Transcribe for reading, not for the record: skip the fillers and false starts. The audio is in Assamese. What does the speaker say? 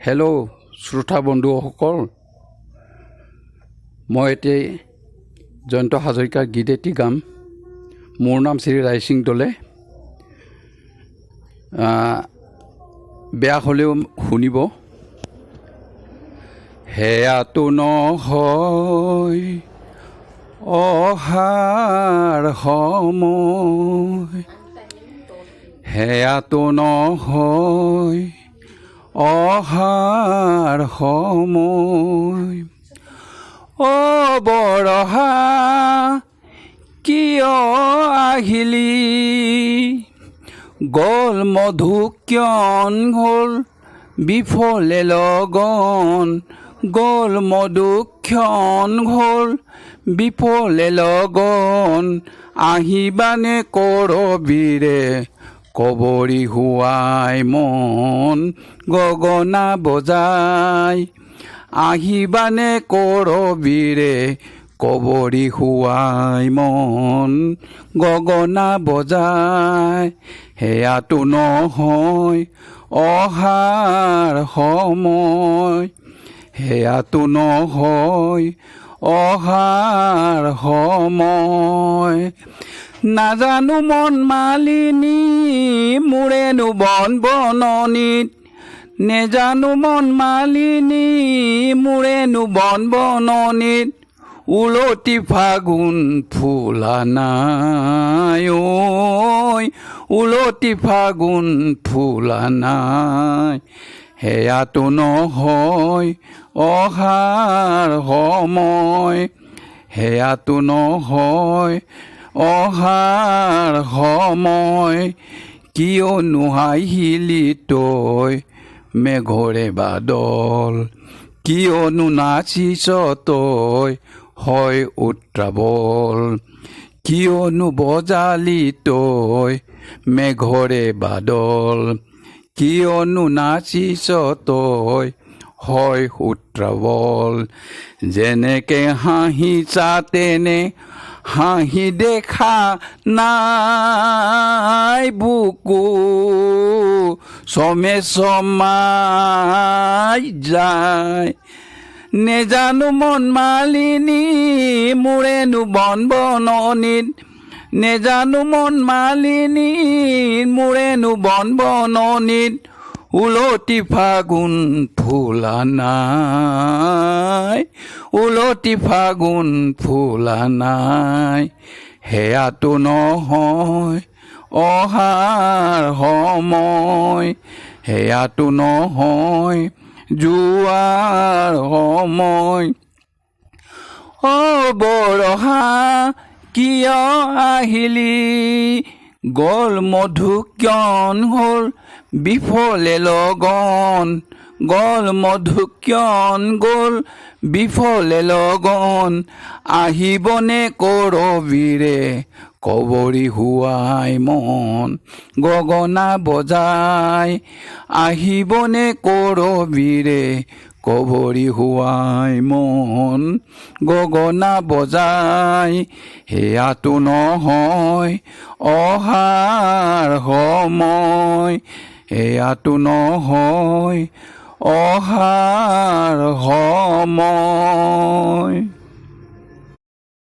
হেল্ল' শ্ৰোতা বন্ধুসকল, মই এতিয়া জয়ন্ত হাজৰিকাৰ গীত এটি গাম। মোৰ নাম শ্ৰী ৰাইসিং দলে। বেয়া হ'লেও শুনিব। সেয়াতো নহয় অহাৰ সময়, সেয়াতো নহয় অহাৰ সময়। অ বৰহা কিয় আহিলি, গ'ল মধুক্ষণ হ'ল বিফলে লগন, গ'ল মধুক্ষণ হ'ল বিফলে লগন। আহিবানে কৰবীৰে কবৰী হোৱাই মন গগনা বজাই, আহিবানে কৰবীৰে কবৰী হোৱাই মন গগনা বজাই। সেয়াতো নহয় অহাৰ সময়, সেয়াতো নহয় অহাৰ সময়। নাজানো মন মালিনী মোৰেনো বন বননিত, নেজানো মন মালিনী মোৰেনো বন বননিত। উলটি ফাগুন ফুলা নাই ঐ, উলটি ফাগুন ফুলা নাই। সেয়াতো নহয় অহাৰ সময়, সেয়াতো নহয় অহাৰ সময়। কিয় নোহাঁহিলি তই মেঘৰে বাদল, কিয়নো নাচিছ তই হয় উত্ৰাৱল। কিয়নো বজালি তই মেঘৰে বাদল, কিয়নো নাচিছ তই হয় উত্ৰাৱল। যেনেকে হাঁহিছা তেনে হাঁহি দেখা নাই বুকু চমে চমাই যায়। নেজানো মন মালিনী মোৰেনো বন বননিত, নেজানো মন মালিনী মোৰেনো বন বননিত। উলটি ফাগুন ফুলা নাই, উলটি ফাগুন ফুলা নাই। সেয়াতো নহয় অহাৰ সময়, সেয়াতো নহয় যোৱাৰ সময়। অ বৰহা কিয় আহিলি, গ'ল মধুক্ষণ হ'ল বিফলে লগন, গ'ল মধুক্ষণ গ'ল বিফলে লগন। আহিবনে কৰবীৰে কবৰী হোৱাই মন গগনা বজাই, আহিবনে কৰবীৰে কবৰী হোৱাই মন গগনা বজাই। সেয়াতো নহয় অহাৰ সময়, সেয়াতো নহয় অহাৰ সময়।